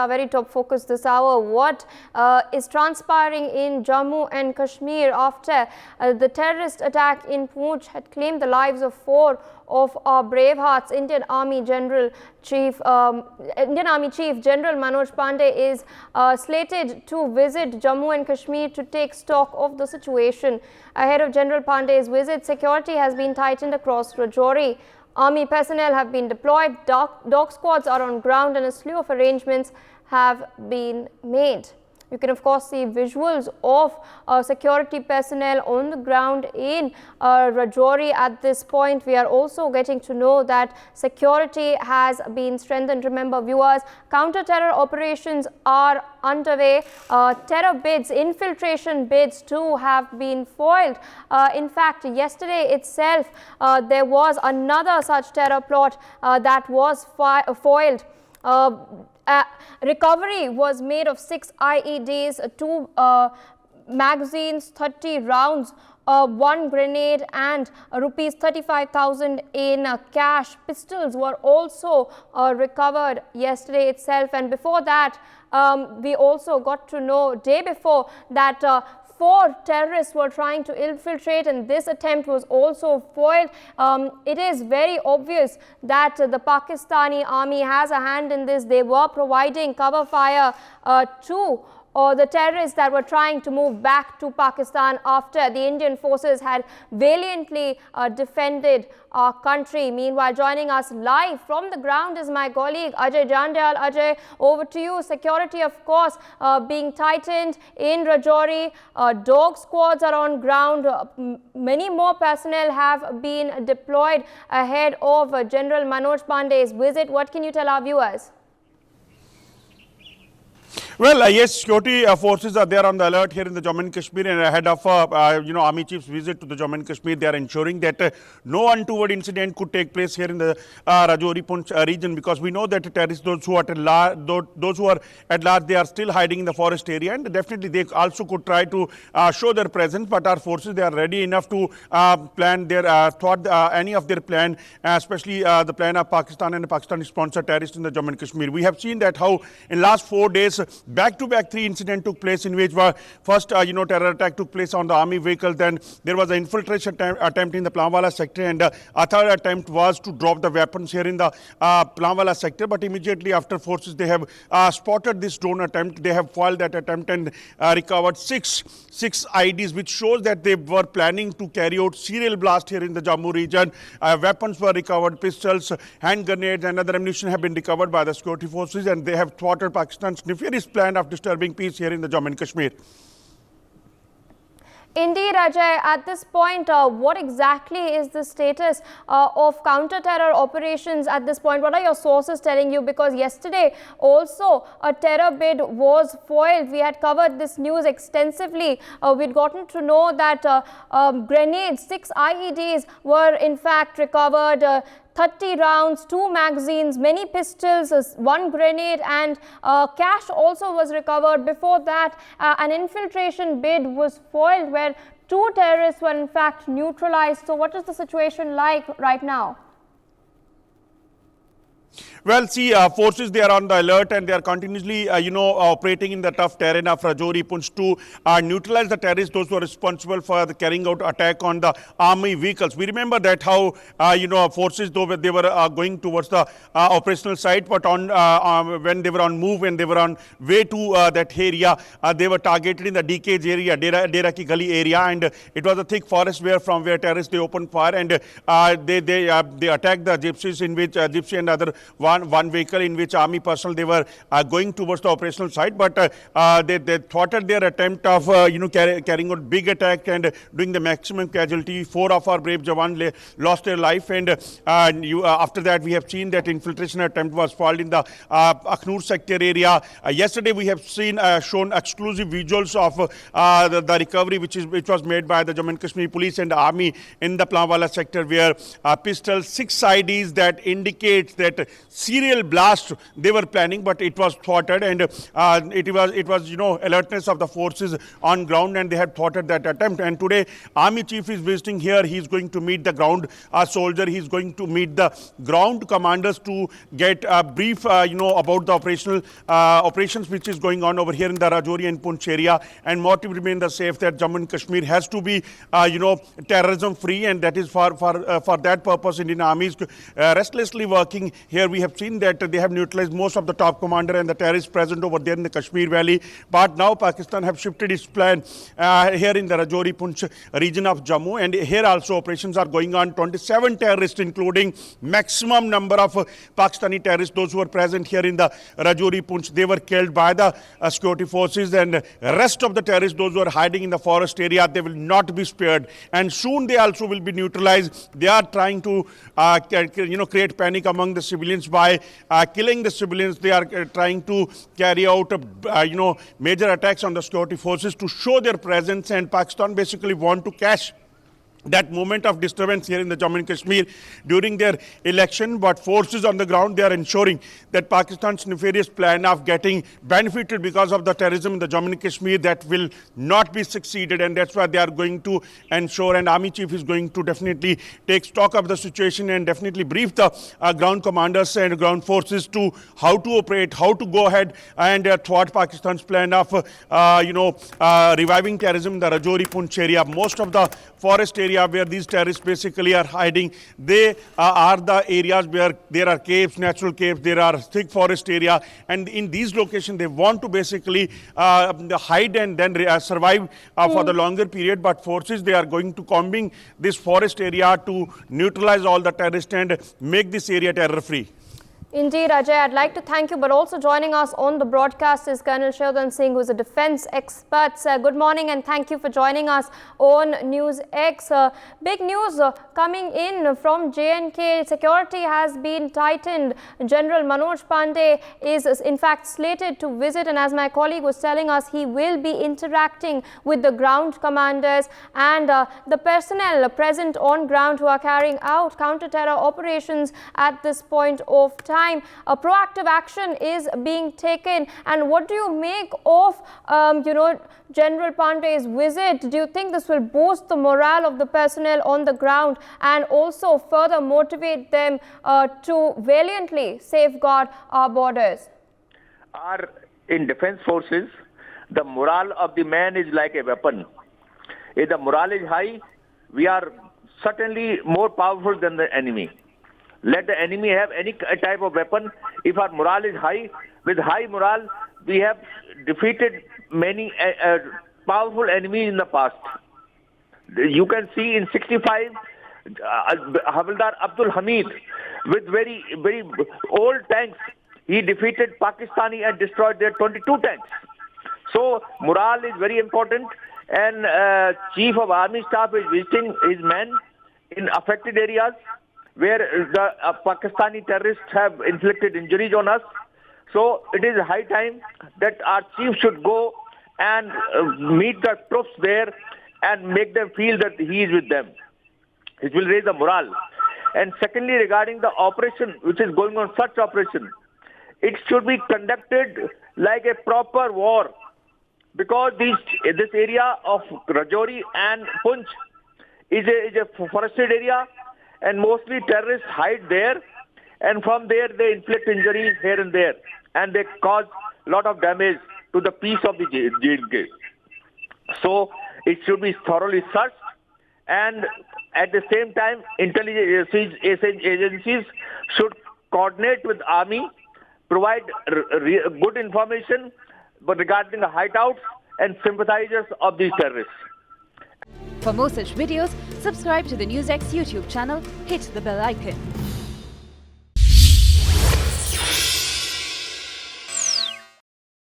Our very top focus this hour. What is transpiring in Jammu and Kashmir after the terrorist attack in Poonch had claimed the lives of 4 of our brave hearts? Indian Army Chief General Manoj Pandey is slated to visit Jammu and Kashmir to take stock of the situation. Ahead of General Pandey's visit, security has been tightened across Rajouri. Army personnel have been deployed, dog squads are on ground, and a slew of arrangements have been made. You can of course see visuals of security personnel on the ground in Rajouri at this point. We are also getting to know that security has been strengthened. Remember viewers, counter-terror operations are underway. Terror bids, infiltration bids too have been foiled. In fact, yesterday itself there was another such terror plot that was foiled. Recovery was made of 6 IEDs, 2 magazines, 30 rounds, 1 grenade and rupees 35,000 in cash. Pistols were also recovered yesterday itself, and before that we also got to know day before that 4 terrorists were trying to infiltrate, and this attempt was also foiled. It is very obvious that the Pakistani army has a hand in this. They were providing cover fire to the terrorists that were trying to move back to Pakistan after the Indian forces had valiantly defended our country. Meanwhile, joining us live from the ground is my colleague Ajay Jandal. Ajay, over to you. Security, of course, being tightened in Rajouri. Dog squads are on ground. Many more personnel have been deployed ahead of General Manoj Pandey's visit. What can you tell our viewers? Well, yes, security forces are there on the alert here in the Jammu and Kashmir, and ahead of Army Chief's visit to the Jammu and Kashmir, they are ensuring that no untoward incident could take place here in the Rajouri Poonch region, because we know that terrorists, those who are at large, they are still hiding in the forest area, and definitely they also could try to show their presence. But our forces, they are ready enough to plan their any of their plan, especially the plan of Pakistan and the Pakistani-sponsored terrorists in the Jammu and Kashmir. We have seen that how in last 4 days, back-to-back 3 incidents took place, in which first terror attack took place on the army vehicle, then there was an infiltration attempt in the Planwala sector, and a third attempt was to drop the weapons here in the Planwala sector. But immediately after, forces, they have spotted this drone attempt. They have foiled that attempt and recovered six IEDs, which shows that they were planning to carry out serial blast here in the Jammu region. Weapons were recovered, pistols, hand grenades and other ammunition have been recovered by the security forces, and they have thwarted Pakistan's nefarious plan of disturbing peace here in the Jammu and Kashmir. Indeed, Ajay, at this point, what exactly is the status of counter-terror operations at this point? What are your sources telling you? Because yesterday also a terror bid was foiled. We had covered this news extensively. We'd gotten to know that grenades, 6 IEDs were in fact recovered. 30 rounds, 2 magazines, many pistols, 1 grenade, and cash also was recovered. Before that, an infiltration bid was foiled where 2 terrorists were in fact neutralized. So what is the situation like right now? Well, see, forces, they are on the alert, and they are continuously, operating in the tough terrain of Rajouri Poonch to neutralize the terrorists, those who are responsible for the carrying out attack on the army vehicles. We remember that how, forces, though they were going towards the operational site, but when they were on move, when they were on way to that area, they were targeted in the DK's area, Dera Ki Gali area, and it was a thick forest from where terrorists, they opened fire, and they attacked the gypsies, in which gypsy and other one vehicle, in which army personnel, they were going towards the operational site, but they thwarted their attempt of carrying out big attack and doing the maximum casualty. 4 of our brave Jawan lost their life, and after that we have seen that infiltration attempt was foiled in the Akhnur sector area. Yesterday we have seen shown exclusive visuals of the recovery which was made by the Jammu and Kashmir police and army in the Planwala sector, where pistols, 6 IDs that indicates that serial blast they were planning, but it was thwarted, and it was alertness of the forces on ground, and they had thwarted that attempt. And today Army Chief is visiting here. He's going to meet the ground soldier. He's going to meet the ground commanders to get a brief about the operations which is going on over here in the Rajouri and Poonch area, and more to remain the safe, that Jammu and Kashmir has to be terrorism free, and that is for that purpose Indian Army is restlessly working here. We have seen that they have neutralized most of the top commander and the terrorists present over there in the Kashmir Valley, but now Pakistan have shifted its plan here in the Rajouri Poonch region of Jammu, and here also operations are going on. 27 terrorists, including maximum number of Pakistani terrorists, those who were present here in the Rajouri Poonch, they were killed by the security forces, and rest of the terrorists, those who are hiding in the forest area, they will not be spared, and soon they also will be neutralized. They are trying to create panic among the civilians by killing the civilians. They are trying to carry out major attacks on the security forces to show their presence, and Pakistan basically want to catch that moment of disturbance here in the Jammu and Kashmir during their election. But forces on the ground, they are ensuring that Pakistan's nefarious plan of getting benefited because of the terrorism in the Jammu and Kashmir, that will not be succeeded, and that's why they are going to ensure, and Army Chief is going to definitely take stock of the situation and definitely brief the ground commanders and ground forces to how to operate, how to go ahead and thwart Pakistan's plan of reviving terrorism in the Rajouri Poonch area. Most of the forest area where these terrorists basically are hiding, they are the areas where there are caves, natural caves, there are thick forest area, and in these locations they want to basically hide and then survive for the longer period. But forces, they are going to combing this forest area to neutralize all the terrorists and make this area terror free. Indeed, Ajay, I'd like to thank you, but also joining us on the broadcast is Colonel Shivdan Singh, who is a defense expert. Good morning and thank you for joining us on NewsX. Big news coming in from J&K. Security has been tightened. General Manoj Pandey is in fact slated to visit, and as my colleague was telling us, he will be interacting with the ground commanders and the personnel present on ground who are carrying out counter-terror operations at this point of time. A proactive action is being taken, and what do you make of General Pandey's visit? Do you think this will boost the morale of the personnel on the ground and also further motivate them to valiantly safeguard our borders? In defense forces, the morale of the man is like a weapon. If the morale is high, we are certainly more powerful than the enemy. Let the enemy have any type of weapon. If our morale is high, with high morale, we have defeated many powerful enemies in the past. You can see in 65, Havildar Abdul Hamid, with very, very old tanks, he defeated Pakistani and destroyed their 22 tanks. So morale is very important, and Chief of Army Staff is visiting his men in affected areas where the Pakistani terrorists have inflicted injuries on us. So it is high time that our chief should go and meet the troops there and make them feel that he is with them. It will raise the morale. And secondly, regarding the operation which is going on, such operation, it should be conducted like a proper war, because this area of Rajouri and Poonch is a forested area, and mostly terrorists hide there, and from there they inflict injuries here and there, and they cause a lot of damage to the peace of the J&K. So it should be thoroughly searched, and at the same time intelligence agencies should coordinate with army, provide good information but regarding the hideouts and sympathizers of these terrorists. For more such videos, subscribe to the NewsX YouTube channel, hit the bell icon.